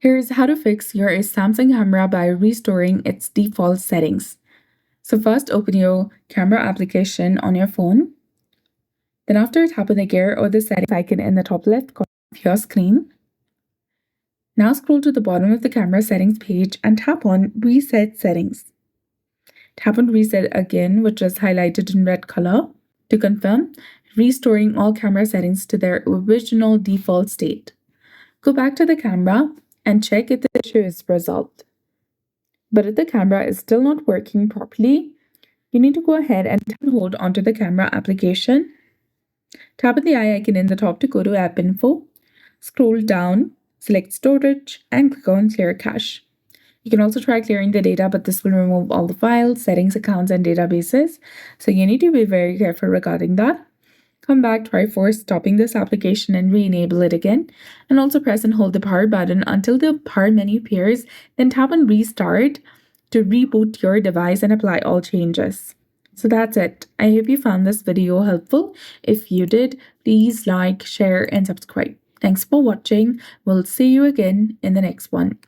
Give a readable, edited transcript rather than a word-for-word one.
Here's how to fix your Samsung camera by restoring its default settings. So first open your camera application on your phone. Then after tap on the gear or the settings icon in the top left corner of your screen. Now scroll to the bottom of the camera settings page and tap on Reset Settings. Tap on Reset again, which is highlighted in red color, to confirm restoring all camera settings to their original default state. Go back to the camera and check if the issue is resolved. But if the camera is still not working properly, you need to go ahead and hold onto the camera application. Tap on the eye icon in the top to go to App Info. Scroll down, select Storage, and click on Clear Cache. You can also try clearing the data, but this will remove all the files, settings, accounts, and databases. So you need to be very careful regarding that. Come back, try force stopping this application and re-enable it again. And also press and hold the power button until the power menu appears. Then tap on Restart to reboot your device and apply all changes. So that's it. I hope you found this video helpful. If you did, please like, share, and subscribe. Thanks for watching. We'll see you again in the next one.